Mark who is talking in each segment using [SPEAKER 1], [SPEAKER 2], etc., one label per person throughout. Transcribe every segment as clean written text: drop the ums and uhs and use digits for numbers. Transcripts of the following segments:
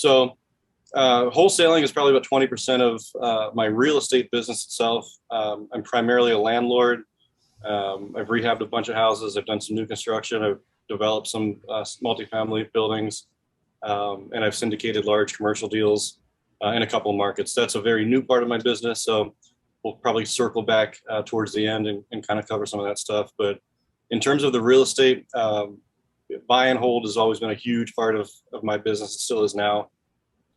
[SPEAKER 1] So wholesaling is probably about 20% of my real estate business itself. I'm primarily a landlord. I've rehabbed a bunch of houses. I've done some new construction. I've developed some multifamily buildings, and I've syndicated large commercial deals in a couple of markets. That's a very new part of my business, so we'll probably circle back towards the end and kind of cover some of that stuff. But in terms of the real estate, buy and hold has always been a huge part of my business. It still is now.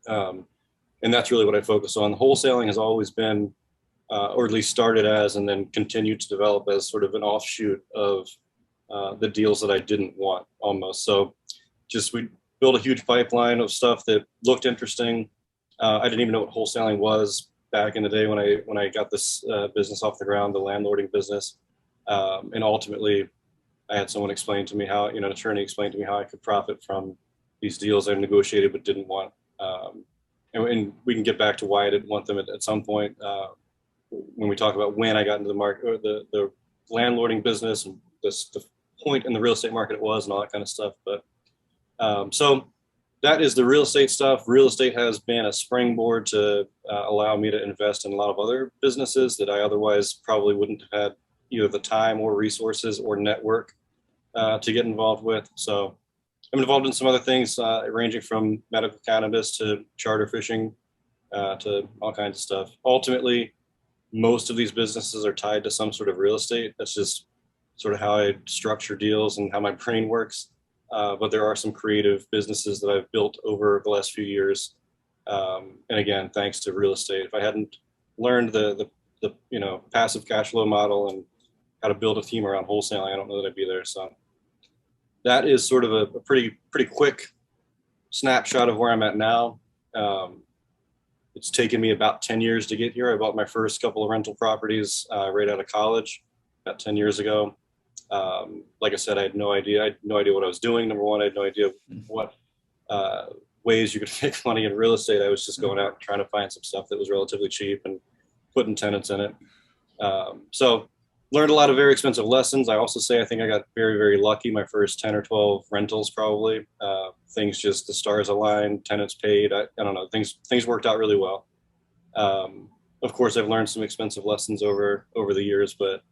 [SPEAKER 1] And that's really what I focus on. Wholesaling has always been, or at least started as, and then continued to develop as sort of an offshoot of the deals that I didn't want almost. So we built a huge pipeline of stuff that looked interesting. I didn't even know what wholesaling was back in the day when I got this business off the ground, the landlording business. And ultimately, I had someone explain to me how, an attorney explained to me how I could profit from these deals I negotiated but didn't want. And we can get back to why I didn't want them at some point when we talk about when I got into the market, or the landlording business, and the point in the real estate market it was, and all that kind of stuff. But so that is the real estate stuff. Real estate has been a springboard to allow me to invest in a lot of other businesses that I otherwise probably wouldn't have had either the time or resources or network to get involved with. So I'm involved in some other things, ranging from medical cannabis to charter fishing to all kinds of stuff. Ultimately, most of these businesses are tied to some sort of real estate. That's just sort of how I structure deals and how my brain works. But there are some creative businesses that I've built over the last few years. And again, thanks to real estate. If I hadn't learned the passive cash flow model and how to build a team around wholesaling, I don't know that I'd be there. So that is sort of a pretty quick snapshot of where I'm at now. It's taken me about 10 years to get here. I bought my first couple of rental properties right out of college about 10 years ago. Like I said, I had no idea. I had no idea what I was doing. Number one, I had no idea what ways you could make money in real estate. I was just going out and trying to find some stuff that was relatively cheap and putting tenants in it. So learned a lot of very expensive lessons. I also say I think I got very, very lucky. My first 10 or 12 rentals, probably. Things just, the stars aligned, tenants paid. I don't know, things worked out really well. Of course, I've learned some expensive lessons over the years, but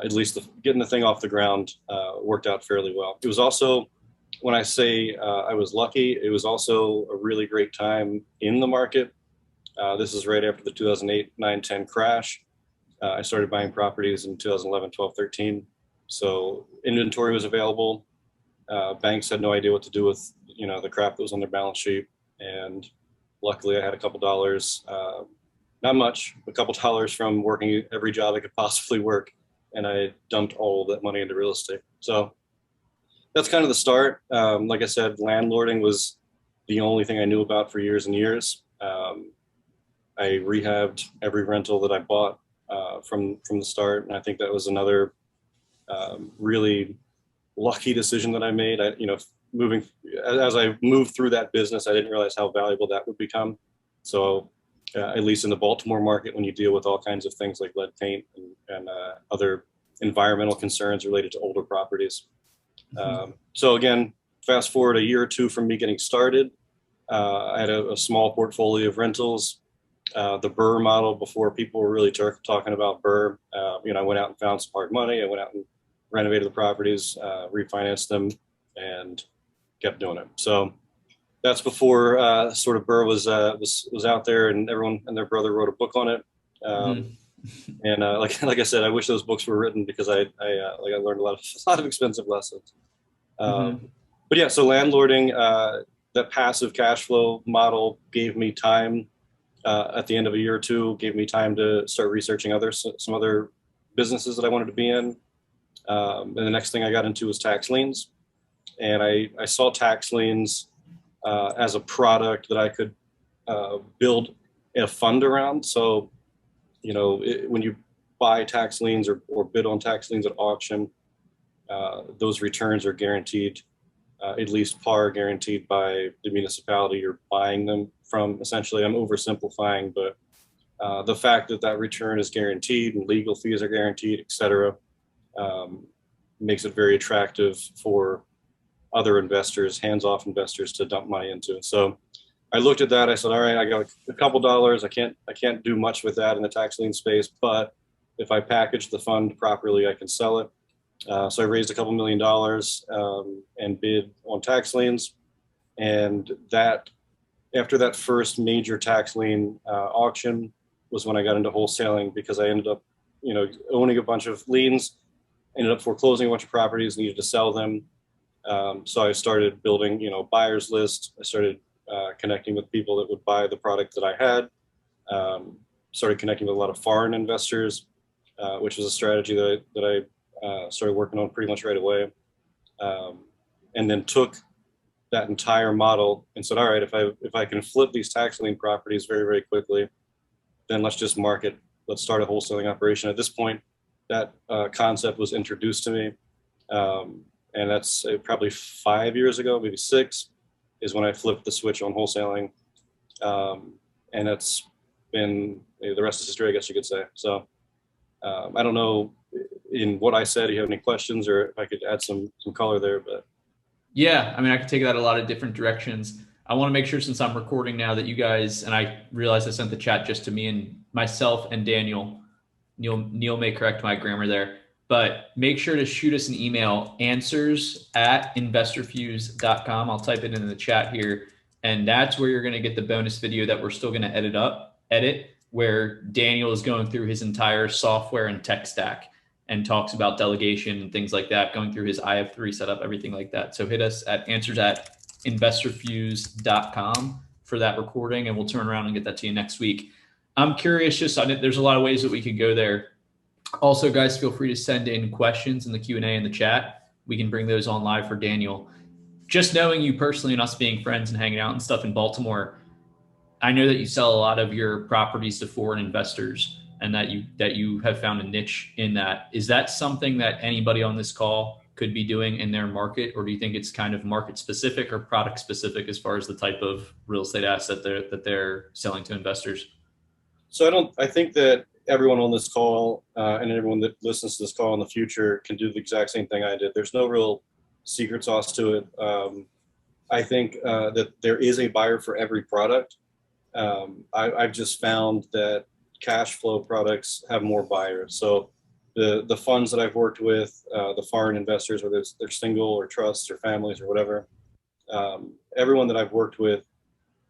[SPEAKER 1] at least getting the thing off the ground worked out fairly well. It was also, when I say I was lucky, it was also a really great time in the market. This is right after the 2008, 9, 10 crash. I started buying properties in 2011, 12, 13. So inventory was available. Banks had no idea what to do with, the crap that was on their balance sheet. And luckily I had a couple dollars, not much, a couple dollars from working every job I could possibly work. And I dumped all of that money into real estate. So that's kind of the start. Like I said, landlording was the only thing I knew about for years and years. I rehabbed every rental that I bought from the start. And I think that was another really lucky decision that I made. As I moved through that business, I didn't realize how valuable that would become. So at least in the Baltimore market, when you deal with all kinds of things like lead paint and other environmental concerns related to older properties. So again, fast forward a year or two from me getting started, I had a small portfolio of rentals. The BRRRR model, before people were really talking about BRRRR, I went out and found some hard money. I went out and renovated the properties, refinanced them, and kept doing it. So that's before sort of BRRRR was out there, and everyone and their brother wrote a book on it. And like I said, I wish those books were written because I learned a lot of expensive lessons. But yeah, so landlording, that passive cash flow model gave me time. At the end of a year or two, gave me time to start researching some other businesses that I wanted to be in. And the next thing I got into was tax liens. And I saw tax liens as a product that I could build a fund around. So, when you buy tax liens or bid on tax liens at auction, those returns are guaranteed, at least par guaranteed by the municipality you're buying them from. Essentially, I'm oversimplifying, but the fact that return is guaranteed and legal fees are guaranteed, et cetera, makes it very attractive for other investors, hands-off investors, to dump money into. So I looked at that. I said, all right, I got a couple dollars. I can't do much with that in the tax lien space, but if I package the fund properly, I can sell it. So I raised a couple $1 million and bid on tax liens. And that after that first major tax lien auction was when I got into wholesaling, because I ended up, owning a bunch of liens, ended up foreclosing a bunch of properties, needed to sell them. So I started building, buyers list. I started connecting with people that would buy the product that I had. Started connecting with a lot of foreign investors, which was a strategy that I started working on pretty much right away. And then took that entire model and said, all right, if I can flip these tax lien properties very, very quickly, then let's just market. Let's start a wholesaling operation. At this point, that concept was introduced to me. And that's probably 5 years ago, maybe 6, is when I flipped the switch on wholesaling. And that's been the rest is history, I guess you could say. So I don't know in what I said, do you have any questions, or if I could add some color there, but.
[SPEAKER 2] Yeah, I mean, I could take that a lot of different directions. I want to make sure, since I'm recording now, that you guys, and I realized I sent the chat just to me and myself and Daniel. Neil may correct my grammar there, but make sure to shoot us an email, answers@investorfuse.com. I'll type it in the chat here. And that's where you're going to get the bonus video that we're still going to edit, where Daniel is going through his entire software and tech stack and talks about delegation and things like that, going through his IF3 setup, everything like that. So hit us at answers@investorfuse.com for that recording, and we'll turn around and get that to you next week. I'm curious, there's a lot of ways that we could go there. Also, guys, feel free to send in questions in the Q&A in the chat. We can bring those on live for Daniel. Just knowing you personally and us being friends and hanging out and stuff in Baltimore, I know that you sell a lot of your properties to foreign investors, and that you have found a niche in that. Is that something that anybody on this call could be doing in their market, or do you think it's kind of market specific or product specific as far as the type of real estate asset that they're selling to investors?
[SPEAKER 1] So I think that everyone on this call and everyone that listens to this call in the future can do the exact same thing I did. There's no real secret sauce to it. I think that there is a buyer for every product. I've just found that cash flow products have more buyers. So the funds that I've worked with, the foreign investors, whether they're single or trusts or families or whatever, everyone that I've worked with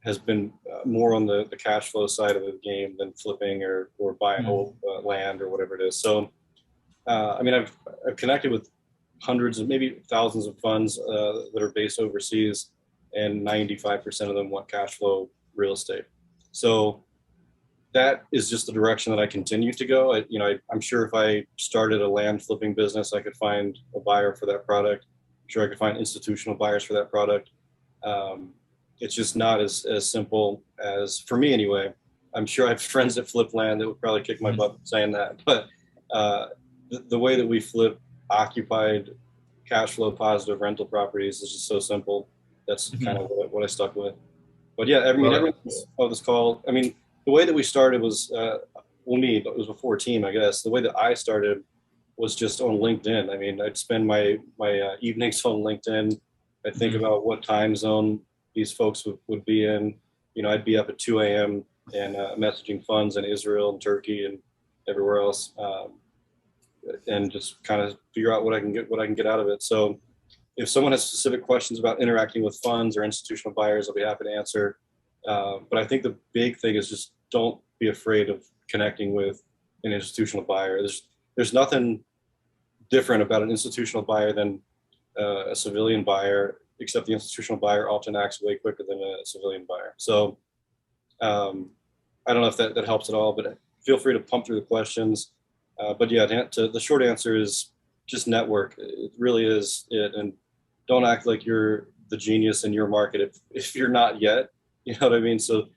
[SPEAKER 1] has been more on the cash flow side of the game than flipping or buying whole land or whatever it is. So, I mean, I've connected with hundreds and maybe thousands of funds that are based overseas, and 95% of them want cash flow real estate. So that is just the direction that I continue to go. I'm sure if I started a land flipping business, I could find a buyer for that product. I'm sure I could find institutional buyers for that product. It's just not as simple as, for me anyway. I'm sure I have friends that flip land that would probably kick my butt saying that. But the way that we flip occupied cash flow positive rental properties is just so simple. That's kind of what I stuck with. But yeah, everyone on this call, I mean, the way that we started was, but it was before team, I guess. The way that I started was just on LinkedIn. I mean, I'd spend my evenings on LinkedIn. I'd think about what time zone these folks would be in. I'd be up at 2 a.m. and messaging funds in Israel and Turkey and everywhere else, and just kind of figure out what I can get out of it. So if someone has specific questions about interacting with funds or institutional buyers, I'll be happy to answer. But I think the big thing is just don't be afraid of connecting with an institutional buyer. There's nothing different about an institutional buyer than a civilian buyer, except the institutional buyer often acts way quicker than a civilian buyer. So I don't know if that helps at all, but feel free to pump through the questions. But yeah, the short answer is just network. It really is it. And don't act like you're the genius in your market if you're not yet. You know what I mean? So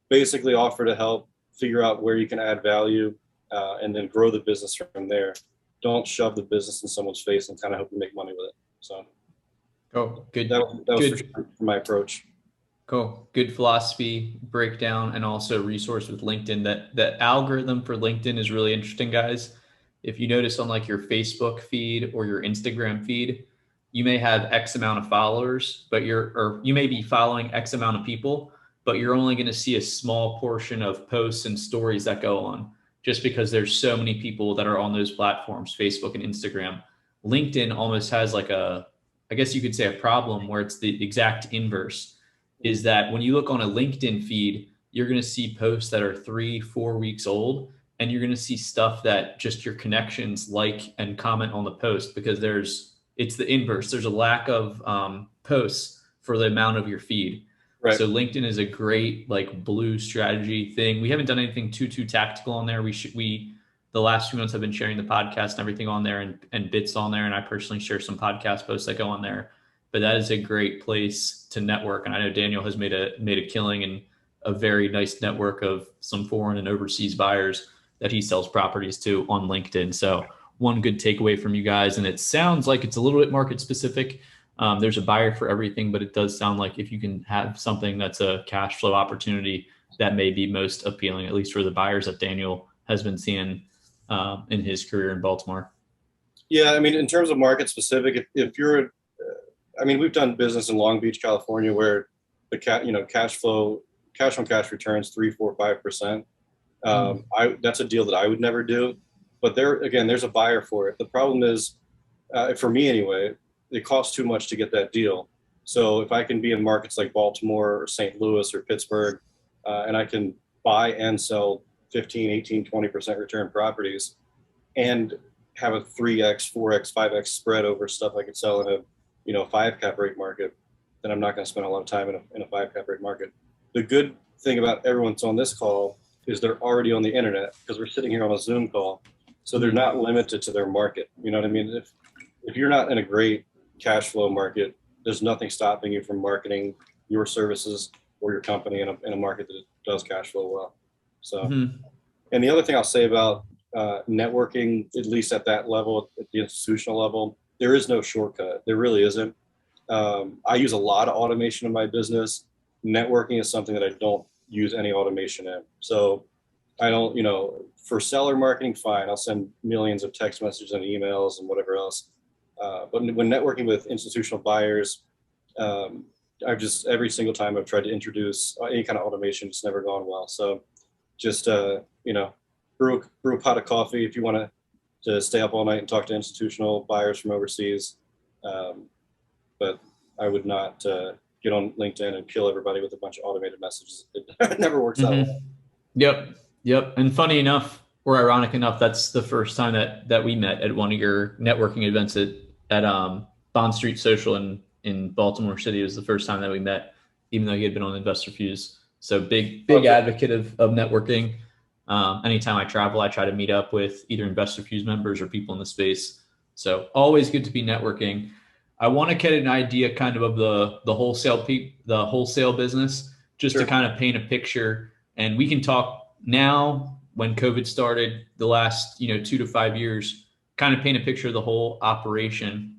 [SPEAKER 1] basically offer to help, figure out where you can add value, and then grow the business from there. Don't shove the business in someone's face and kind of hope you make money with it. So
[SPEAKER 2] good.
[SPEAKER 1] That was for sure my approach.
[SPEAKER 2] Cool. Good philosophy breakdown, and also resource with LinkedIn. That algorithm for LinkedIn is really interesting, guys. If you notice on like your Facebook feed or your Instagram feed, you may have X amount of followers, but you may be following X amount of people, but you're only going to see a small portion of posts and stories that go on just because there's so many people that are on those platforms, Facebook and Instagram. LinkedIn almost has like I guess you could say a problem where it's the exact inverse, is that when you look on a LinkedIn feed, you're going to see posts that are 3-4 weeks old, and you're going to see stuff that just your connections like and comment on the post, because it's the inverse. There's a lack of posts for the amount of your feed.
[SPEAKER 1] Right.
[SPEAKER 2] So LinkedIn is a great like blue strategy thing. We haven't done anything too tactical on there. The last few months I've been sharing the podcast and everything on there, and bits on there. And I personally share some podcast posts that go on there, but that is a great place to network. And I know Daniel has made a killing and a very nice network of some foreign and overseas buyers that he sells properties to on LinkedIn. So one good takeaway from you guys, and it sounds like it's a little bit market specific. There's a buyer for everything, but it does sound like if you can have something that's a cash flow opportunity, that may be most appealing, at least for the buyers that Daniel has been seeing in his career in Baltimore.
[SPEAKER 1] Yeah, I mean, in terms of market specific, if you're, we've done business in Long Beach, California, where the cash on cash returns 3, 4, 5%. That's a deal that I would never do, but there's a buyer for it. The problem is, for me anyway, it costs too much to get that deal. So if I can be in markets like Baltimore or St. Louis or Pittsburgh, and I can buy and sell 15, 18, 20% return properties and have a 3x, 4x, 5x spread over stuff I could sell in a 5 cap rate market, then I'm not going to spend a lot of time in a 5 cap rate market. The good thing about everyone's on this call is they're already on the internet, because we're sitting here on a Zoom call. So they're not limited to their market. You know what I mean? If you're not in a great cash flow market, there's nothing stopping you from marketing your services or your company in a market that does cash flow well. So, And the other thing I'll say about networking, at least at that level, at the institutional level, there is no shortcut. There really isn't. I use a lot of automation in my business. Networking is something that I don't use any automation in. So I don't, for seller marketing, fine. I'll send millions of text messages and emails and whatever else. But when networking with institutional buyers, every single time I've tried to introduce any kind of automation, it's never gone well. So just, brew a pot of coffee if you want to stay up all night and talk to institutional buyers from overseas. But I would not get on LinkedIn and kill everybody with a bunch of automated messages. It never works out well.
[SPEAKER 2] Yep. And funny enough, or ironic enough, that's the first time that we met at one of your networking events at Bond Street Social in Baltimore City. It was the first time that we met, even though he had been on InvestorFuse. So big advocate of networking. Anytime I travel, I try to meet up with either InvestorFuse members or people in the space. So always good to be networking. I want to get an idea kind of the wholesale business, just to kind of paint a picture. And we can talk now, when COVID started, the last 2 to 5 years, kind of paint a picture of the whole operation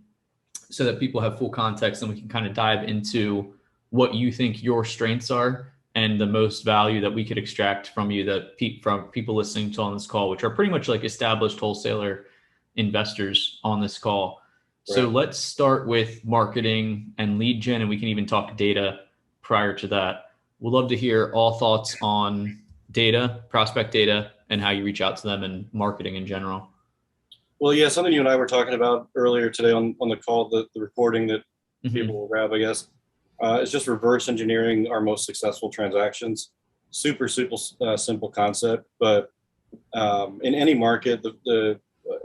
[SPEAKER 2] so that people have full context, and we can kind of dive into what you think your strengths are and the most value that we could extract from you, from people listening to on this call, which are pretty much like established wholesaler investors on this call. Right. So let's start with marketing and lead gen, and we can even talk data prior to that. We'd love to hear all thoughts on data, prospect data, and how you reach out to them, and marketing in general.
[SPEAKER 1] Well, yeah, something you and I were talking about earlier today on the call, the recording that people will grab, I guess. It's just reverse engineering our most successful transactions. Super simple concept, but in any market,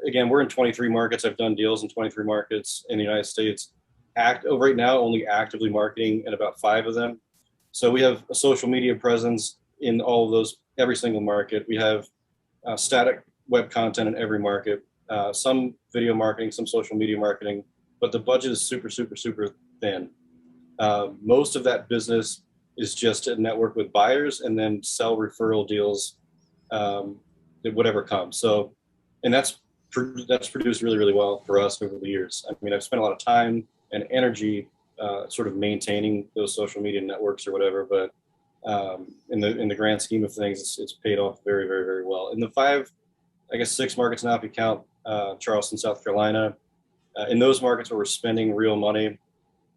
[SPEAKER 1] again, we're in 23 markets. I've done deals in 23 markets in the United States. Right now, only actively marketing in about 5 of them. So we have a social media presence in all of those, every single market. We have static web content in every market, some video marketing, some social media marketing, but the budget is super thin. Most of that business is just to network with buyers and then sell referral deals, whatever comes. So, and that's produced really well for us over the years. I mean, I've spent a lot of time and energy sort of maintaining those social media networks or whatever, but in the grand scheme of things, it's paid off very well. In the 6 markets now, if you count Charleston, South Carolina, in those markets where we're spending real money,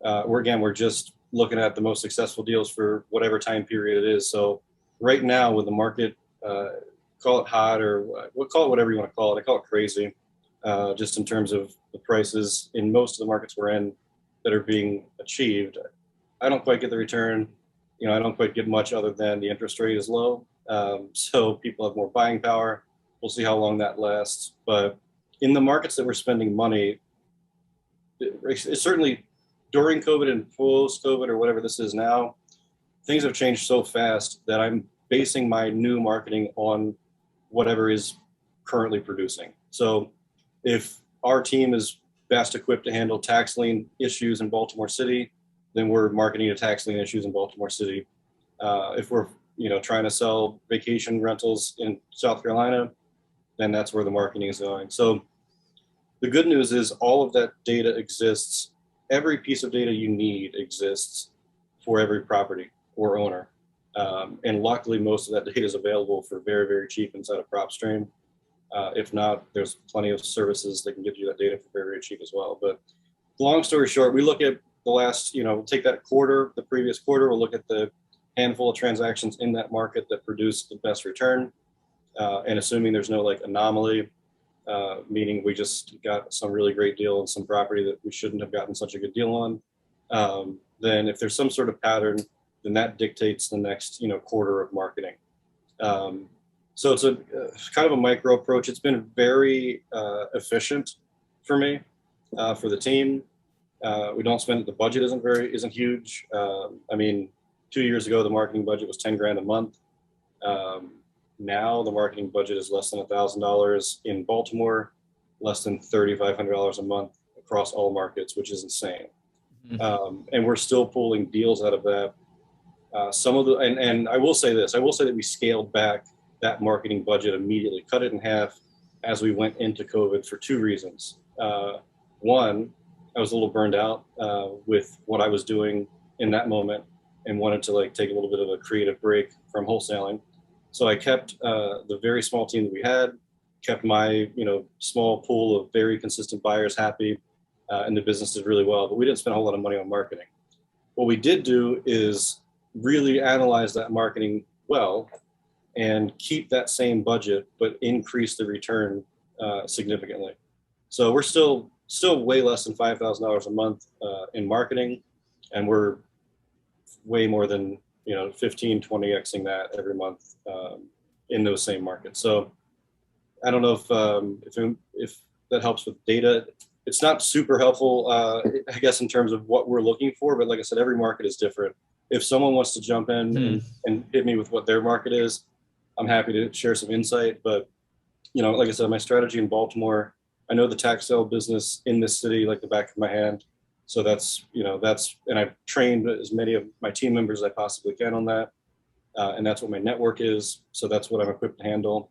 [SPEAKER 1] we're just looking at the most successful deals for whatever time period it is. So right now with the market, call it hot or we'll call it whatever you want to call it. I call it crazy, just in terms of the prices in most of the markets we're in that are being achieved. I don't quite get the return. I don't quite get much other than the interest rate is low. So people have more buying power. We'll see how long that lasts. But in the markets that we're spending money, it's certainly during COVID and post-COVID or whatever this is now, things have changed so fast that I'm basing my new marketing on whatever is currently producing. So if our team is best equipped to handle tax lien issues in Baltimore City, then we're marketing to tax lien issues in Baltimore City. If we're trying to sell vacation rentals in South Carolina, then that's where the marketing is going. So the good news is all of that data exists. Every piece of data you need exists for every property or owner. And luckily, most of that data is available for very, very cheap inside of PropStream. If not, there's plenty of services that can give you that data for very, very cheap as well. But long story short, we look at the last, we'll take that quarter, the previous quarter, we'll look at the handful of transactions in that market that produce the best return. And assuming there's no anomaly, meaning we just got some really great deal on some property that we shouldn't have gotten such a good deal on, then if there's some sort of pattern, then that dictates the next quarter of marketing. So it's a kind of a micro approach. It's been very efficient for me, for the team. We don't spend, the budget isn't huge. 2 years ago, the marketing budget was 10 grand a month. Now the marketing budget is less than $1,000 in Baltimore, less than $3,500 a month across all markets, which is insane. And we're still pulling deals out of that. And I will say this, that we scaled back that marketing budget immediately, cut it in half as we went into COVID for two reasons. One, I was a little burned out with what I was doing in that moment and wanted to take a little bit of a creative break from wholesaling. So I kept the very small team that we had, kept my small pool of very consistent buyers happy, and the business did really well. But we didn't spend a whole lot of money on marketing. What we did do is really analyze that marketing well and keep that same budget, but increase the return significantly. So we're still way less than $5,000 a month in marketing, and we're way more than 15, 20xing that every month in those same markets. So I don't know if that helps with data. It's not super helpful, I guess, in terms of what we're looking for. But like I said, every market is different. If someone wants to jump in and hit me with what their market is, I'm happy to share some insight. But like I said, my strategy in Baltimore, I know the tax sale business in this city like the back of my hand. So that's, and I've trained as many of my team members as I possibly can on that. And that's what my network is. So that's what I'm equipped to handle.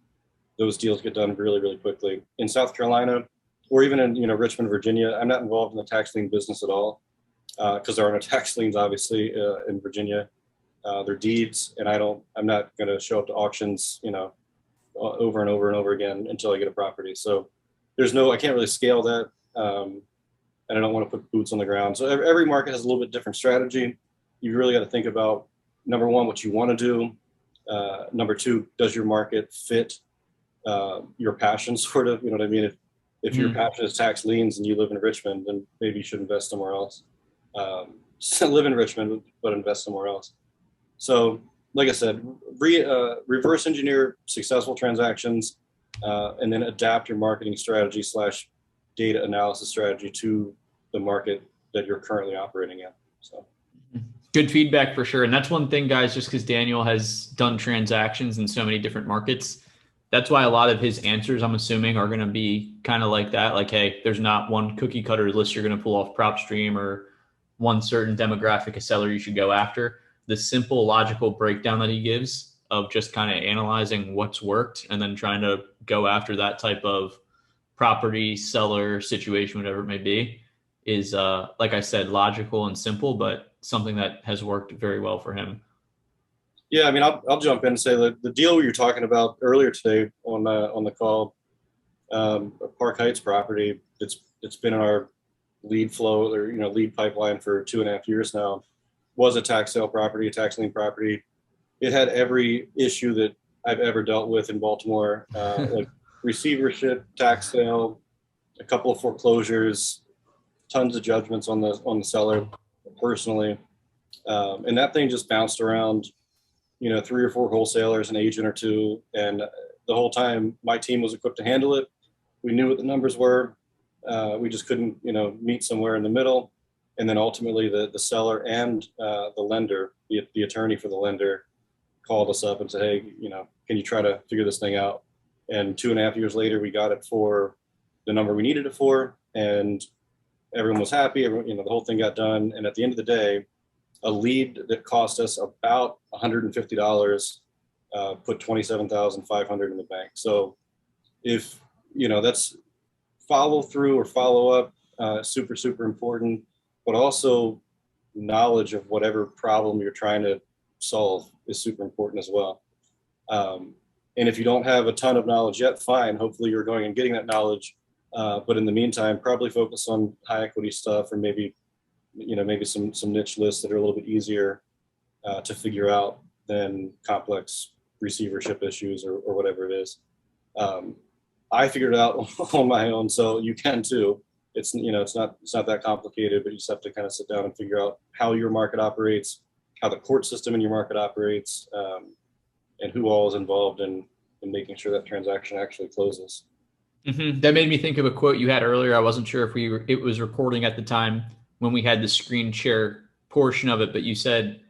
[SPEAKER 1] Those deals get done really, really quickly. In South Carolina, or even in, Richmond, Virginia, I'm not involved in the tax lien business at all because there are no tax liens, obviously, in Virginia. They're deeds, and I'm not going to show up to auctions, over and over and over again until I get a property. So I can't really scale that. And I don't want to put boots on the ground. So every market has a little bit different strategy. You really got to think about, number one, what you want to do. Number two, does your market fit your passion, sort of? You know what I mean? If your passion is tax liens and you live in Richmond, then maybe you should invest somewhere else. Live in Richmond, but invest somewhere else. So, like I said, reverse engineer successful transactions, and then adapt your marketing strategy / data analysis strategy to the market that you're currently operating in. So
[SPEAKER 2] good feedback for sure. And that's one thing, guys, just because Daniel has done transactions in so many different markets, that's why a lot of his answers, I'm assuming, are going to be kind of like that. Like, hey, there's not one cookie cutter list you're going to pull off PropStream or one certain demographic of seller you should go after. The simple logical breakdown that he gives of just kind of analyzing what's worked and then trying to go after that type of property, seller, situation, whatever it may be, is, like I said, logical and simple, but something that has worked very well for him.
[SPEAKER 1] Yeah, I'll jump in and say that the deal we were talking about earlier today on the call, a Park Heights property, it's been in our lead flow or, lead pipeline for 2.5 years now, was a tax sale property, a tax lien property. It had every issue that I've ever dealt with in Baltimore, like receivership, tax sale, a couple of foreclosures, tons of judgments on the seller personally. And that thing just bounced around, 3 or 4 wholesalers, an agent or two. And the whole time my team was equipped to handle it. We knew what the numbers were. We just couldn't, meet somewhere in the middle. And then ultimately the seller and the lender, the attorney for the lender, called us up and said, hey, can you try to figure this thing out? And 2.5 years later, we got it for the number we needed it for. And everyone was happy. The whole thing got done. And at the end of the day, a lead that cost us about $150 put $27,500 in the bank. So if, that's follow through or follow up, super, super important, but also knowledge of whatever problem you're trying to solve is super important as well. And if you don't have a ton of knowledge yet, fine. Hopefully you're going and getting that knowledge. But in the meantime, probably focus on high equity stuff, or maybe some niche lists that are a little bit easier to figure out than complex receivership issues or whatever it is. I figured it out on my own, so you can too. It's not that complicated, but you just have to kind of sit down and figure out how your market operates, how the court system in your market operates, and who all is involved in making sure that transaction actually closes.
[SPEAKER 2] Mm-hmm. That made me think of a quote you had earlier. I wasn't sure if it was recording at the time when we had the screen share portion of it, but you said,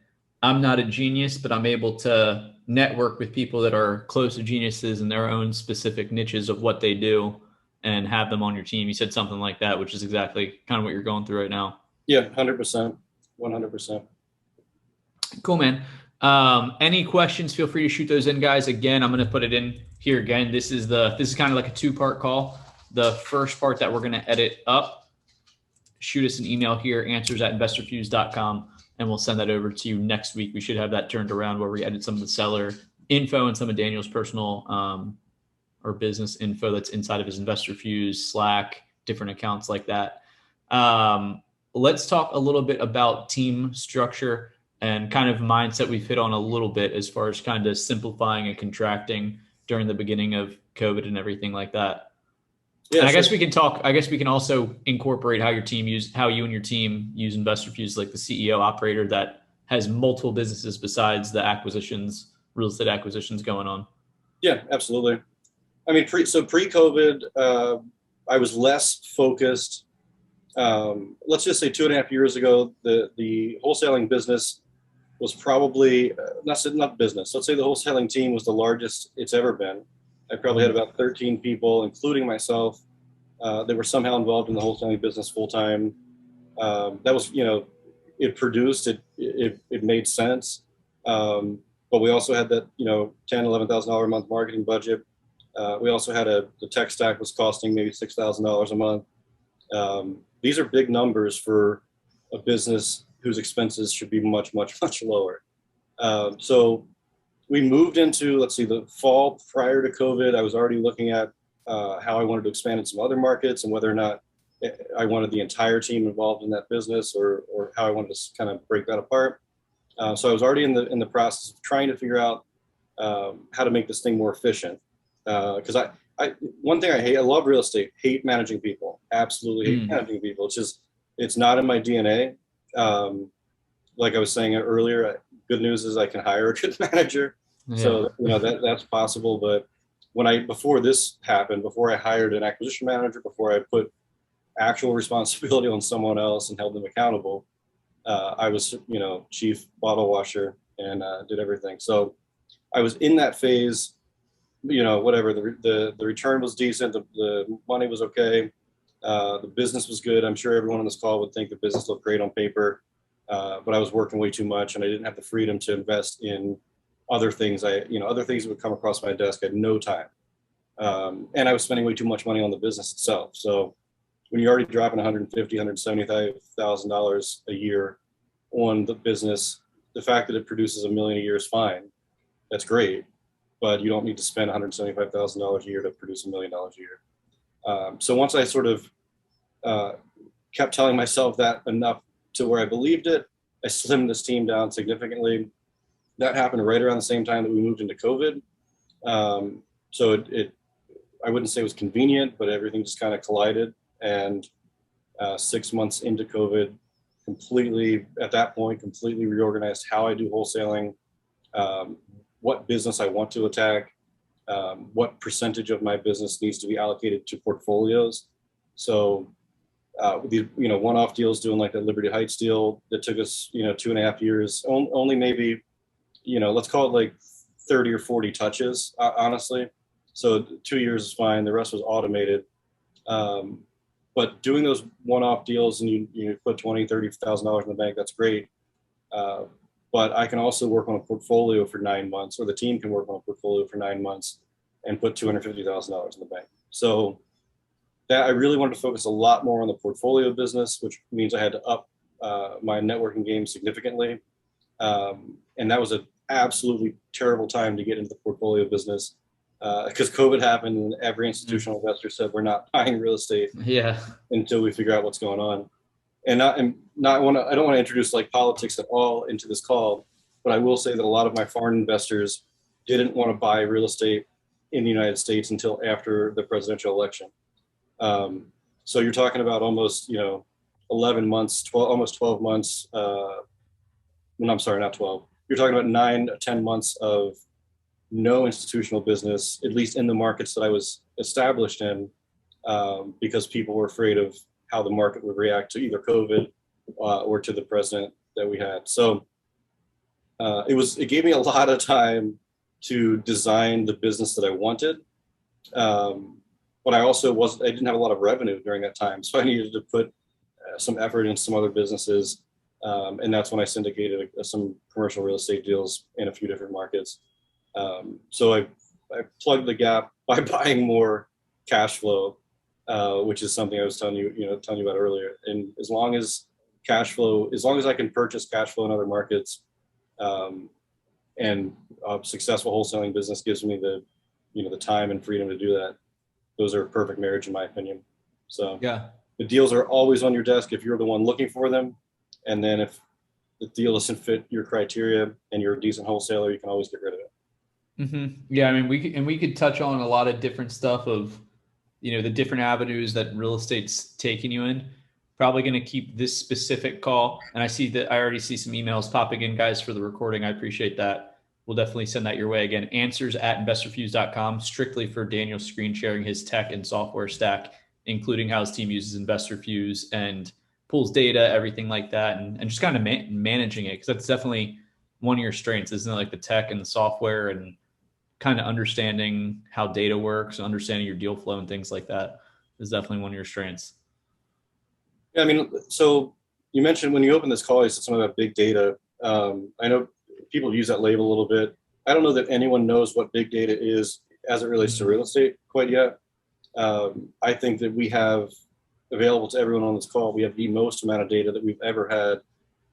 [SPEAKER 2] I'm not a genius, but I'm able to network with people that are close to geniuses in their own specific niches of what they do and have them on your team. You said something like that, which is exactly kind of what you're going through right now.
[SPEAKER 1] Yeah, 100%, 100%.
[SPEAKER 2] Cool, man. Any questions, feel free to shoot those in, guys. Again, I'm going to put it in here again. This is kind of like a 2-part call. The first part that we're going to edit up, shoot us an email here, answers@investorfuse.com, and we'll send that over to you next week. We should have that turned around where we edit some of the seller info and some of Daniel's personal or business info that's inside of his InvestorFuse, Slack, different accounts like that. Let's talk a little bit about team structure and kind of mindset we've hit on a little bit as far as kind of simplifying and contracting during the beginning of COVID and everything like that. Yeah, and I guess we can also incorporate how you and your team use InvestorFuse, like the CEO operator that has multiple businesses besides the real estate acquisitions going on.
[SPEAKER 1] Yeah, absolutely. I mean, pre-COVID, I was less focused. Let's just say 2.5 years ago, the wholesaling business was probably not business. Let's say the wholesaling team was the largest it's ever been. I probably had about 13 people, including myself, that were somehow involved in the wholesaling business full time. That was, it produced, it made sense. But we also had that, $10,000-$11,000 a month marketing budget. We also had the tech stack was costing maybe $6,000 a month. These are big numbers for a business whose expenses should be much, much, much lower. So we moved into, the fall prior to COVID. I was already looking at how I wanted to expand in some other markets and whether or not I wanted the entire team involved in that business or how I wanted to kind of break that apart. So I was already in the process of trying to figure out how to make this thing more efficient. Because one thing I hate, I love real estate, hate managing people, absolutely hate managing people. It's not in my DNA. Like I was saying earlier, good news is I can hire a good manager. Yeah. So, that's possible. But before this happened, before I hired an acquisition manager, before I put actual responsibility on someone else and held them accountable, I was, chief bottle washer and did everything. So I was in that phase, whatever, the return was decent. The money was okay. The business was good. I'm sure everyone on this call would think the business looked great on paper. But I was working way too much and I didn't have the freedom to invest in other things. Other things that would come across my desk. I had no time. And I was spending way too much money on the business itself. So when you're already dropping $150,000, $175,000 a year on the business, the fact that it produces $1 million a year is fine. That's great. But you don't need to spend $175,000 a year to produce $1 million a year. So once I sort of kept telling myself that enough to where I believed it. I slimmed this team down significantly. That happened right around the same time that we moved into COVID. So I wouldn't say it was convenient, but everything just kind of collided. And 6 months into COVID, at that point, completely reorganized how I do wholesaling, what business I want to attack, what percentage of my business needs to be allocated to portfolios. So these, one-off deals, doing like the Liberty Heights deal that took us, 2.5 years, only maybe, let's call it like 30 or 40 touches, honestly. So 2 years is fine. The rest was automated. But doing those one-off deals and you put $20,000, $30,000 in the bank, that's great. But I can also work on a portfolio for 9 months, or the team can work on a portfolio for 9 months and put $250,000 in the bank. So that I really wanted to focus a lot more on the portfolio business, which means I had to up my networking game significantly. And that was an absolutely terrible time to get into the portfolio business because COVID happened and every institutional investor said, we're not buying real estate until we figure out what's going on. I don't want to introduce like politics at all into this call, but I will say that a lot of my foreign investors didn't want to buy real estate in the United States until after the presidential election. So you're talking about almost, 11 months, almost 12 months. No, I'm sorry, not 12. You're talking about 9 to 10 months of no institutional business, at least in the markets that I was established in, because people were afraid of how the market would react to either COVID or to the president that we had. So it gave me a lot of time to design the business that I wanted. But I didn't have a lot of revenue during that time. So I needed to put some effort into some other businesses. And that's when I syndicated some commercial real estate deals in a few different markets. So I plugged the gap by buying more cash flow, which is something I was telling you about earlier. And as long as I can purchase cash flow in other markets, and a successful wholesaling business gives me the time and freedom to do that, those are a perfect marriage in my opinion. So
[SPEAKER 2] yeah,
[SPEAKER 1] the deals are always on your desk if you're the one looking for them. And then if the deal doesn't fit your criteria and you're a decent wholesaler, you can always get rid of it.
[SPEAKER 2] Mm-hmm. Yeah, I mean, we could touch on a lot of different stuff of, the different avenues that real estate's taking you in. Probably going to keep this specific call. And I already see some emails popping in, guys, for the recording. I appreciate that. We'll definitely send that your way. Again, answers@investorfuse.com, strictly for Daniel screen sharing his tech and software stack, including how his team uses InvestorFuse and pulls data, everything like that, and just kind of managing it, because that's definitely one of your strengths, isn't it? Like the tech and the software and kind of understanding how data works, understanding your deal flow and things like that is definitely one of your strengths.
[SPEAKER 1] Yeah, I mean, so you mentioned when you opened this call, you said something about big data. I know people use that label a little bit. I don't know that anyone knows what big data is as it relates to real estate quite yet. I think that we have available to everyone on this call, we have the most amount of data that we've ever had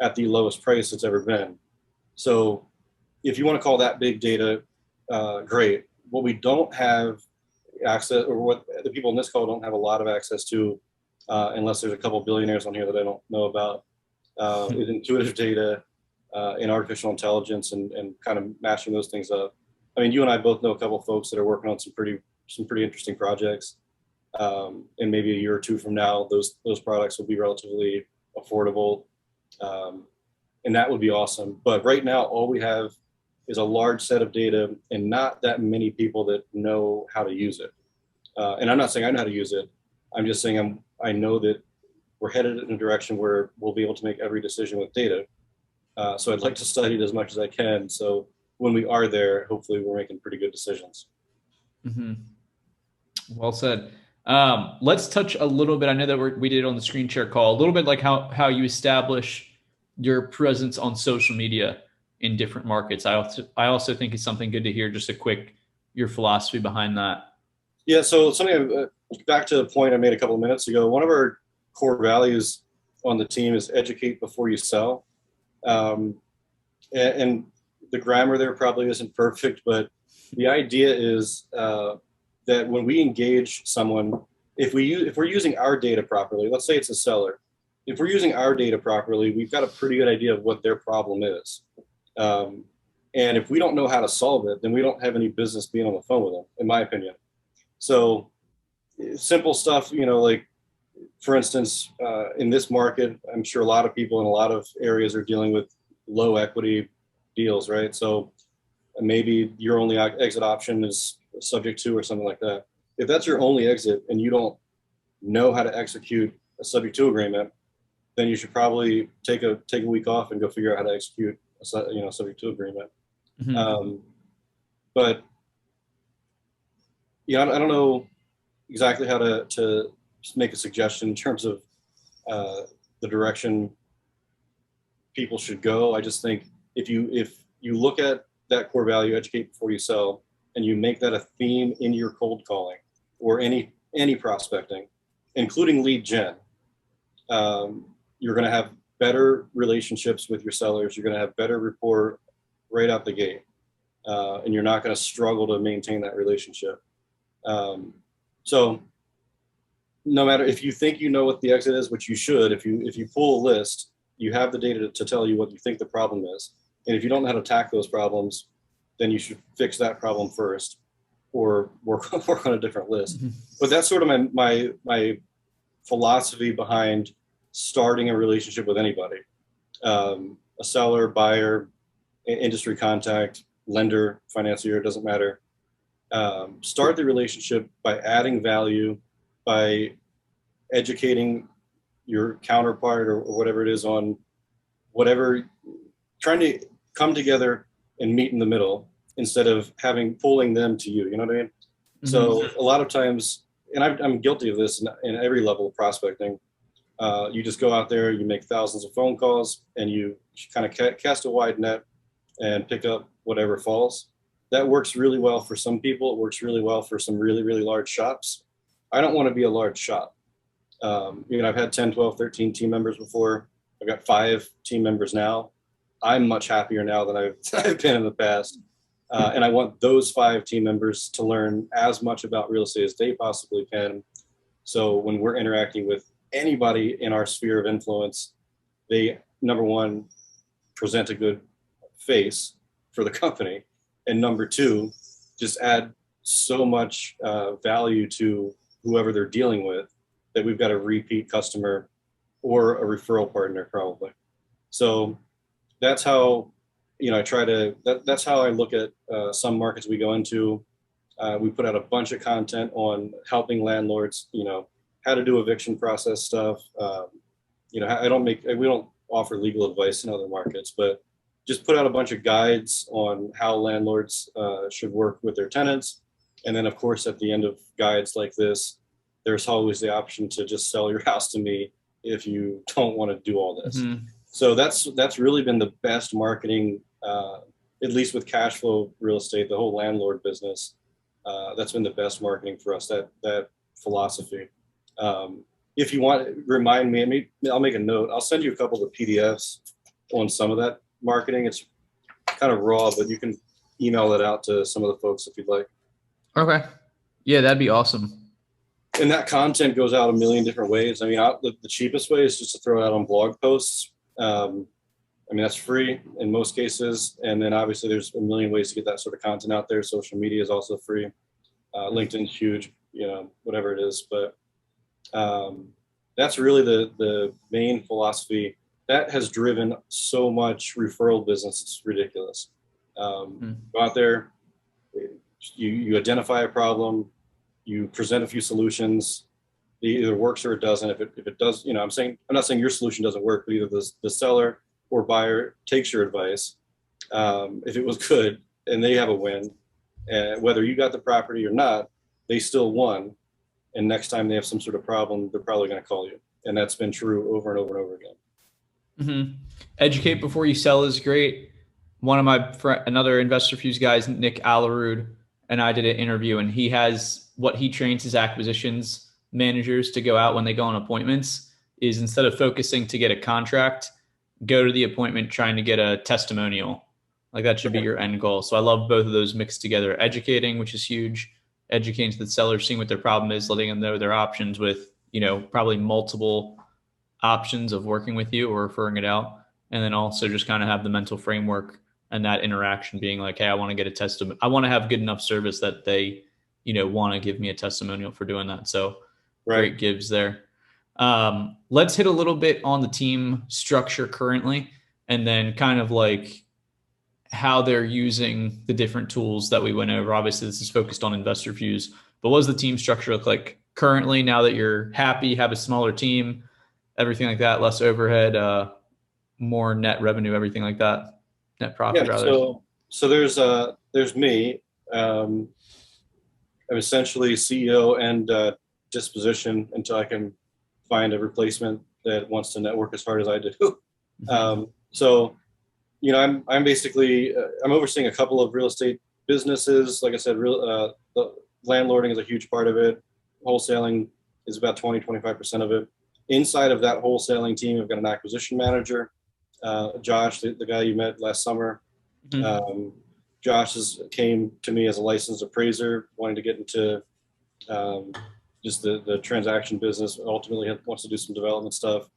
[SPEAKER 1] at the lowest price it's ever been. So if you want to call that big data, great. What we don't have access, or what the people in this call don't have a lot of access to, unless there's a couple billionaires on here that I don't know about, is intuitive data and artificial intelligence and kind of matching those things up. I mean, you and I both know a couple of folks that are working on some pretty interesting projects. And maybe a year or two from now, those products will be relatively affordable. And that would be awesome. But right now, all we have is a large set of data and not that many people that know how to use it. And I'm not saying I know how to use it. I'm just saying I know that we're headed in a direction where we'll be able to make every decision with data. So I'd like to study it as much as I can. So when we are there, hopefully we're making pretty good decisions.
[SPEAKER 2] Mm-hmm. Well said. Let's touch a little bit. I know that we did on the screen share call, a little bit like how you establish your presence on social media in different markets. I also think it's something good to hear, just your philosophy behind that.
[SPEAKER 1] Yeah. So something back to the point I made a couple of minutes ago, one of our core values on the team is educate before you sell. And the grammar there probably isn't perfect, but the idea is, that when we engage someone, if we're using our data properly, let's say it's a seller, if we're using our data properly, we've got a pretty good idea of what their problem is. And if we don't know how to solve it, then we don't have any business being on the phone with them, in my opinion. So simple stuff, like, for instance, in this market, I'm sure a lot of people in a lot of areas are dealing with low equity deals, right? So maybe your only exit option is subject to or something like that. If that's your only exit and you don't know how to execute a subject to agreement, then you should probably take a week off and go figure out how to execute a subject to agreement. Mm-hmm. But yeah, I don't know exactly how to make a suggestion in terms of the direction people should go. I just think if you look at that core value, educate before you sell, and you make that a theme in your cold calling or any prospecting, including lead gen, you're going to have better relationships with your sellers. You're going to have better rapport right out the gate, and you're not going to struggle to maintain that relationship. So no matter if you think you know what the exit is, which you should, if you pull a list, you have the data to tell you what you think the problem is. And if you don't know how to tackle those problems, then you should fix that problem first, or work on a different list. Mm-hmm. But that's sort of my philosophy behind starting a relationship with anybody, a seller, buyer, industry contact, lender, financier, doesn't matter. Start the relationship by adding value, by educating your counterpart or whatever it is on whatever, trying to come together and meet in the middle instead of pulling them to you. You know what I mean? Mm-hmm. So a lot of times, and I'm guilty of this in every level of prospecting. You just go out there, you make thousands of phone calls, and you kind of cast a wide net and pick up whatever falls. That works really well for some people. It works really well for some really, really large shops. I don't want to be a large shop. I've had 10, 12, 13 team members before. I've got 5 team members now. I'm much happier now than I've been in the past. And I want those 5 team members to learn as much about real estate as they possibly can. So when we're interacting with anybody in our sphere of influence, they, number one, present a good face for the company. And number 2, just add so much value to whoever they're dealing with that we've got a repeat customer or a referral partner probably. So that's how, that's how I look at some markets we go into. We put out a bunch of content on helping landlords, how to do eviction process stuff. We don't offer legal advice in other markets, but just put out a bunch of guides on how landlords should work with their tenants. And then of course, at the end of guides like this, there's always the option to just sell your house to me if you don't want to do all this. Mm-hmm. So that's really been the best marketing, at least with cash flow real estate, the whole landlord business. That's been the best marketing for us, that philosophy. If you want, remind me, I'll make a note. I'll send you a couple of PDFs on some of that marketing. It's kind of raw, but you can email that out to some of the folks if you'd like. Okay.
[SPEAKER 2] Yeah, that'd be awesome.
[SPEAKER 1] And that content goes out a million different ways. I mean, the cheapest way is just to throw it out on blog posts. That's free in most cases. And then obviously there's a million ways to get that sort of content out there. Social media is also free. LinkedIn's huge, whatever it is. But that's really the main philosophy that has driven so much referral business. It's ridiculous. Go out there, you identify a problem, you present a few solutions. It either works or it doesn't. If it does, I'm not saying your solution doesn't work, but either the seller or buyer takes your advice. If it was good and they have a win, and whether you got the property or not, they still won. And next time they have some sort of problem, they're probably going to call you. And that's been true over and over and over again.
[SPEAKER 2] Mm-hmm. Educate before you sell is great. One of my another InvestorFuse guys, Nick Alarud, and I did an interview, and he has what he trains his acquisitions managers to go out when they go on appointments is instead of focusing to get a contract, go to the appointment trying to get a testimonial. Like that should be your end goal. So I love both of those mixed together. Educating, which is huge, educating to the seller, seeing what their problem is, letting them know their options with, probably multiple options of working with you or referring it out. And then also just kind of have the mental framework and that interaction being like, hey, I want to get a testimony. I want to have good enough service that they, want to give me a testimonial for doing that. So
[SPEAKER 1] Right.
[SPEAKER 2] great gives there. Let's hit a little bit on the team structure currently, and then kind of like how they're using the different tools that we went over. Obviously, this is focused on InvestorFuse, but what does the team structure look like currently now that you're happy, have a smaller team, everything like that, less overhead, more net revenue, everything like that, net profit
[SPEAKER 1] Yeah.
[SPEAKER 2] rather?
[SPEAKER 1] So there's me. I'm essentially CEO and disposition until I can find a replacement that wants to network as hard as I do. So, I'm basically I'm overseeing a couple of real estate businesses. Like I said, the landlording is a huge part of it. Wholesaling is about 25% of it. Inside of that wholesaling team, I've got an acquisition manager, Josh, the guy you met last summer. Josh came to me as a licensed appraiser, wanting to get into just the transaction business. Ultimately, wants to do some development stuff,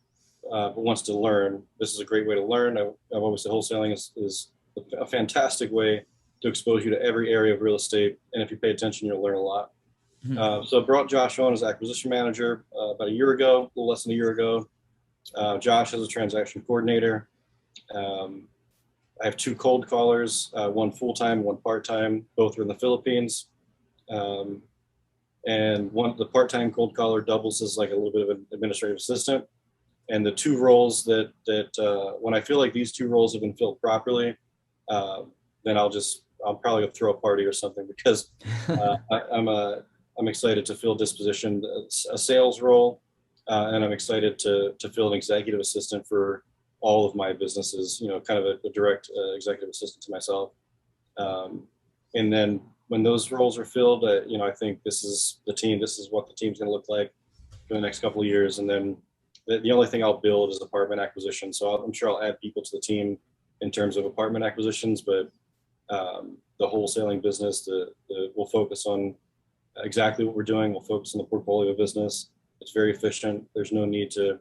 [SPEAKER 1] but wants to learn. This is a great way to learn. I've always said wholesaling is a fantastic way to expose you to every area of real estate, and if you pay attention, you'll learn a lot. So I brought Josh on as acquisition manager about a year ago, a little less than a year ago. Josh is a transaction coordinator. I have two cold callers, one full-time, one part-time. Both are in the Philippines. And the part-time cold caller doubles as like a little bit of an administrative assistant. And the two roles that when I feel like these two roles have been filled properly, then I'll probably throw a party or something, because I'm excited to fill disposition, a sales role, and I'm excited to fill an executive assistant for all of my businesses, kind of a direct executive assistant to myself. And then when those roles are filled, I think this is the team. This is what the team's going to look like for the next couple of years. And then the only thing I'll build is apartment acquisition. So I'm sure I'll add people to the team in terms of apartment acquisitions, but the wholesaling business, we'll focus on exactly what we're doing. We'll focus on the portfolio business. It's very efficient. There's no need to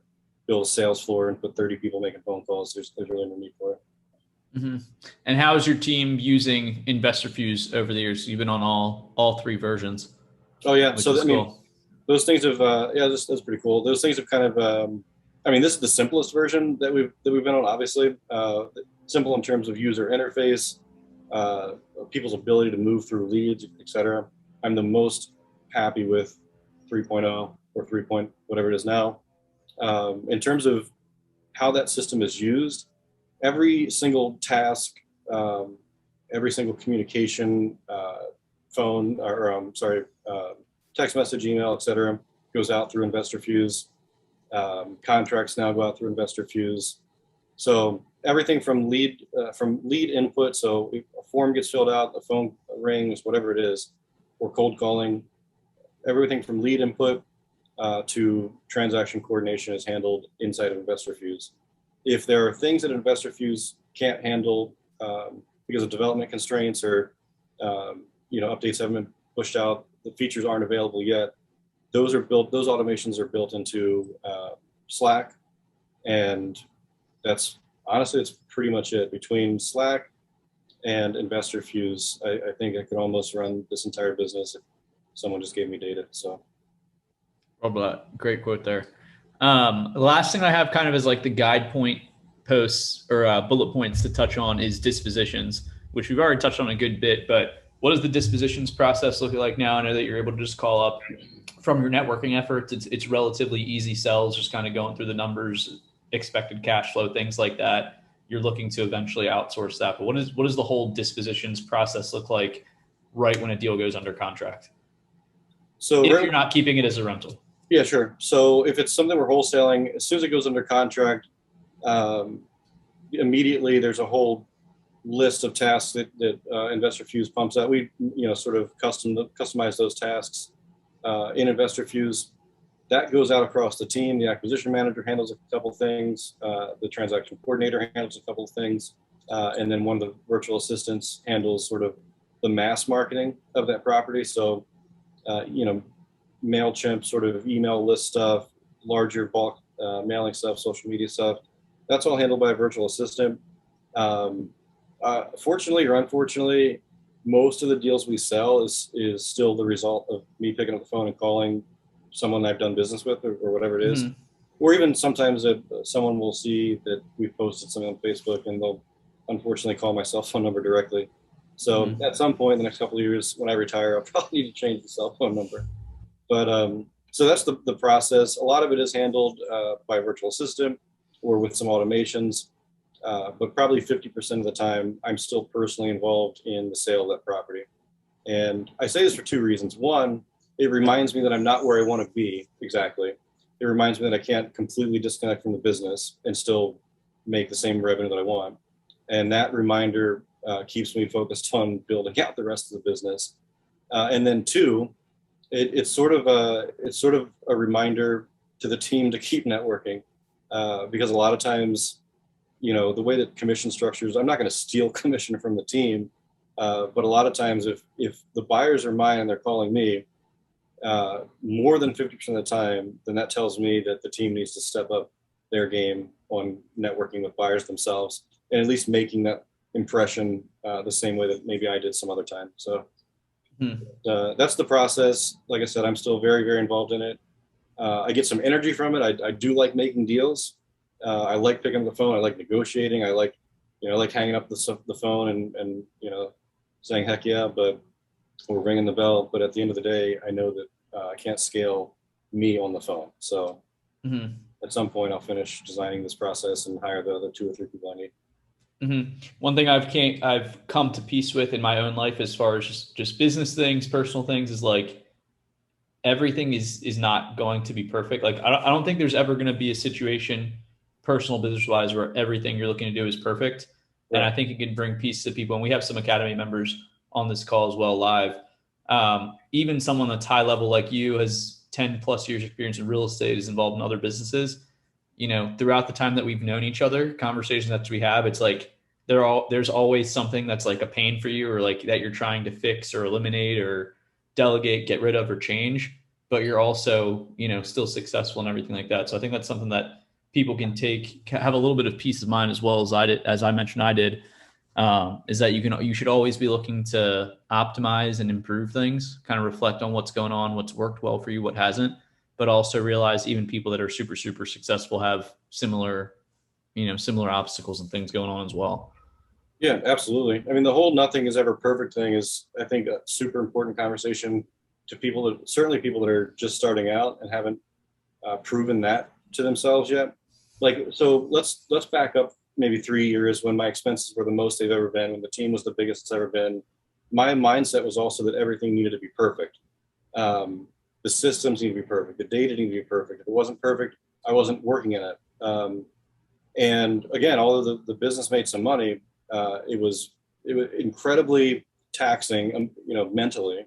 [SPEAKER 1] build a sales floor and put 30 people making phone calls. There's really no need for it.
[SPEAKER 2] And how is your team using InvestorFuse over the years? You've been on all three versions.
[SPEAKER 1] Oh yeah. So
[SPEAKER 2] cool.
[SPEAKER 1] Those things have that's pretty cool. Those things have kind of this is the simplest version that we've been on, obviously. Simple in terms of user interface, people's ability to move through leads, etc. I'm the most happy with 3.0 or 3. Whatever it is now. In terms of how that system is used, every single task, every single communication, phone, or text message, email, etc., goes out through InvestorFuse. Contracts now go out through InvestorFuse. So everything from lead input. So a form gets filled out, the phone rings, whatever it is, or cold calling. Everything from lead input to transaction coordination is handled inside of InvestorFuse. If there are things that InvestorFuse can't handle because of development constraints or updates haven't been pushed out, the features aren't available yet, those automations are built into Slack, and that's honestly, it's pretty much it. Between Slack and InvestorFuse, I think I could almost run this entire business if someone just gave me data. So.
[SPEAKER 2] Great quote there. The last thing I have kind of is like the guide point posts or bullet points to touch on is dispositions, which we've already touched on a good bit, but what does the dispositions process look like now? I know that you're able to just call up from your networking efforts. It's relatively easy sells, just kind of going through the numbers, expected cash flow, things like that. You're looking to eventually outsource that. But what does the whole dispositions process look like right when a deal goes under contract? So if you're not keeping it as a rental.
[SPEAKER 1] Yeah, sure. So if it's something we're wholesaling, as soon as it goes under contract, immediately there's a whole list of tasks that InvestorFuse pumps out. We sort of customize those tasks in InvestorFuse. That goes out across the team. The acquisition manager handles a couple things. The transaction coordinator handles a couple of things. And then one of the virtual assistants handles sort of the mass marketing of that property. So, MailChimp sort of email list stuff, larger bulk mailing stuff, social media stuff. That's all handled by a virtual assistant. Fortunately or unfortunately, most of the deals we sell is still the result of me picking up the phone and calling someone I've done business with, or whatever it is. Or even sometimes someone will see that we've posted something on Facebook and they'll unfortunately call my cell phone number directly. So at some point in the next couple of years, when I retire, I'll probably need to change the cell phone number. But so that's the process. A lot of it is handled by a virtual assistant or with some automations. But probably 50% of the time, I'm still personally involved in the sale of that property. And I say this for two reasons. One, it reminds me that I'm not where I want to be exactly. It reminds me that I can't completely disconnect from the business and still make the same revenue that I want. And that reminder keeps me focused on building out the rest of the business. And then two, it's sort of a reminder to the team to keep networking, because a lot of times, you know, the way that commission structures, I'm not going to steal commission from the team, but a lot of times if the buyers are mine and they're calling me, more than 50% of the time, then that tells me that the team needs to step up their game on networking with buyers themselves, and at least making that impression the same way that maybe I did some other time. So that's the process. Like I said, I'm still very, very involved in it. I get some energy from it. I do like making deals. I like picking up the phone. I like negotiating. I like hanging up the phone and saying heck yeah, or ringing the bell. But at the end of the day, I know that I can't scale me on the phone. So at some point, I'll finish designing this process and hire the other 2 or 3 people I need.
[SPEAKER 2] One thing I've come to peace with in my own life, as far as just business things, personal things, is like everything is not going to be perfect. Like I don't think there's ever going to be a situation, personal, business wise, where everything you're looking to do is perfect. Right. And I think it can bring peace to people. And we have some Academy members on this call as well, live. Even someone that's high level like you, has 10 plus years experience in real estate, is involved in other businesses. You know, throughout the time that we've known each other, conversations that we have, it's like there's always something that's like a pain for you, or like that you're trying to fix or eliminate or delegate, get rid of, or change, but you're also, still successful and everything like that. So I think that's something that people can have a little bit of peace of mind, as well as as I mentioned, I did, is that you should always be looking to optimize and improve things, kind of reflect on what's going on, what's worked well for you, what hasn't, but also realize even people that are super, super successful have similar obstacles and things going on as well.
[SPEAKER 1] Yeah, absolutely. I mean, the whole nothing is ever perfect thing is, I think, a super important conversation to certainly people that are just starting out and haven't proven that to themselves yet. Like, so let's back up maybe 3 years, when my expenses were the most they've ever been, when the team was the biggest it's ever been. My mindset was also that everything needed to be perfect. The systems need to be perfect. The data needed to be perfect. If it wasn't perfect, I wasn't working in it. And again, although the business made some money, it was incredibly taxing, mentally.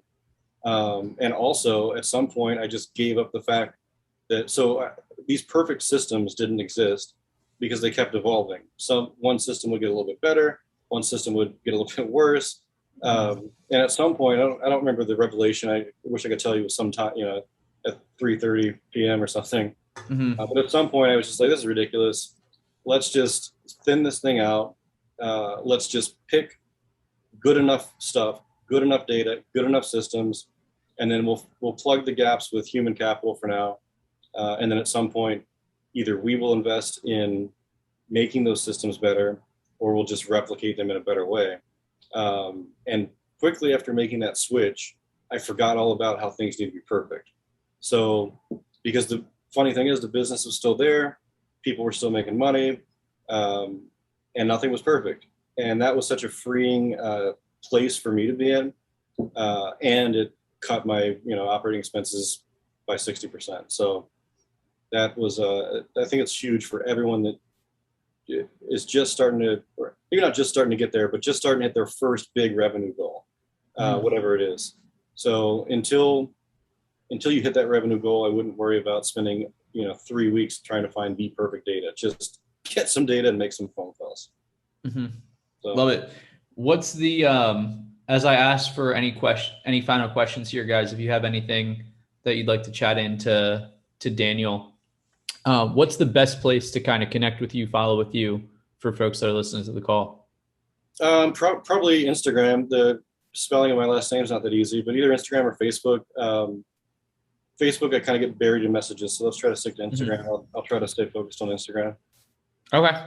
[SPEAKER 1] And also at some point, I just gave up the fact that, these perfect systems didn't exist because they kept evolving. One system would get a little bit better, one system would get a little bit worse. And at some point, I don't remember the revelation. I wish I could tell you it was sometime, at 3:30 p.m. or something. But at some point I was just like, this is ridiculous. Let's just thin this thing out. Let's just pick good enough stuff, good enough data, good enough systems, and then we'll plug the gaps with human capital for now. And then at some point, either we will invest in making those systems better, or we'll just replicate them in a better way. And quickly after making that switch, I forgot all about how things need to be perfect. So, because the funny thing is, the business was still there, people were still making money, and nothing was perfect. And that was such a freeing place for me to be in. And it cut my operating expenses by 60%. So that was I think it's huge for everyone that is just starting to, or maybe not just starting to get there, but just starting to hit their first big revenue goal, whatever it is. So until you hit that revenue goal, I wouldn't worry about spending 3 weeks trying to find the perfect data. Just get some data and make some phone calls.
[SPEAKER 2] So. Love it. What's the as I asked for any final questions here, guys, if you have anything that you'd like to chat into Daniel, What's the best place to kind of connect with you, follow with you for folks that are listening to the call?
[SPEAKER 1] Probably Instagram. The spelling of my last name is not that easy, but either Instagram or Facebook. Facebook, I kind of get buried in messages, so let's try to stick to Instagram. I'll try to stay focused on Instagram.
[SPEAKER 2] Okay.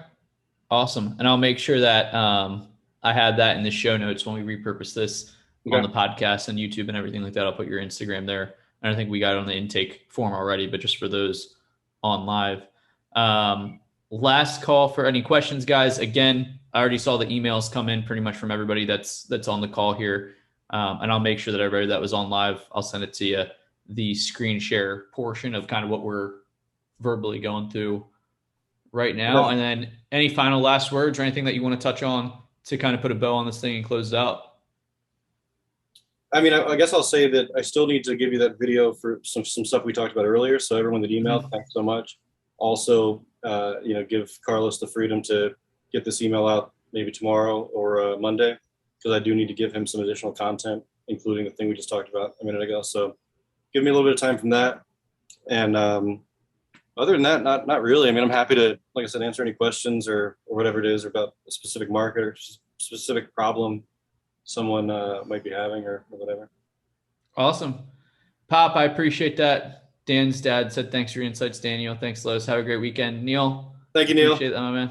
[SPEAKER 2] Awesome. And I'll make sure that I have that in the show notes when we repurpose this on the podcast and YouTube and everything like that. I'll put your Instagram there. And I think we got it on the intake form already, but just for those on live. Last call for any questions, guys. Again, I already saw the emails come in pretty much from everybody that's on the call here. And I'll make sure that everybody that was on live, I'll send it to you, the screen share portion of kind of what we're verbally going through right now. And then any final last words or anything that you want to touch on to kind of put a bow on this thing and close it out?
[SPEAKER 1] I mean, I guess I'll say that I still need to give you that video for some stuff we talked about earlier. So everyone that emailed, thanks so much. Also, give Carlos the freedom to get this email out maybe tomorrow or Monday, because I do need to give him some additional content, including the thing we just talked about a minute ago. So give me a little bit of time from that. And other than that, not really. I mean, I'm happy to, like I said, answer any questions or whatever it is about a specific market or specific problem someone might be having or whatever.
[SPEAKER 2] Awesome. Pop, I appreciate that. Dan's dad said, thanks for your insights, Daniel. Thanks, Lois. Have a great weekend. Neil.
[SPEAKER 1] Thank you, Neil.
[SPEAKER 2] Appreciate that, my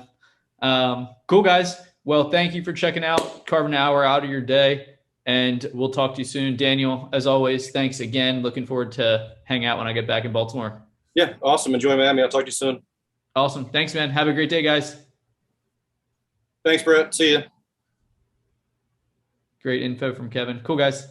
[SPEAKER 2] man. Cool, guys. Well, thank you for checking out, carving an hour out of your day, and we'll talk to you soon. Daniel, as always, thanks again. Looking forward to hang out when I get back in Baltimore.
[SPEAKER 1] Yeah, awesome. Enjoy Miami. I'll talk to you soon.
[SPEAKER 2] Awesome. Thanks, man. Have a great day, guys.
[SPEAKER 1] Thanks, Brett. See you.
[SPEAKER 2] Great info from Kevin. Cool, guys.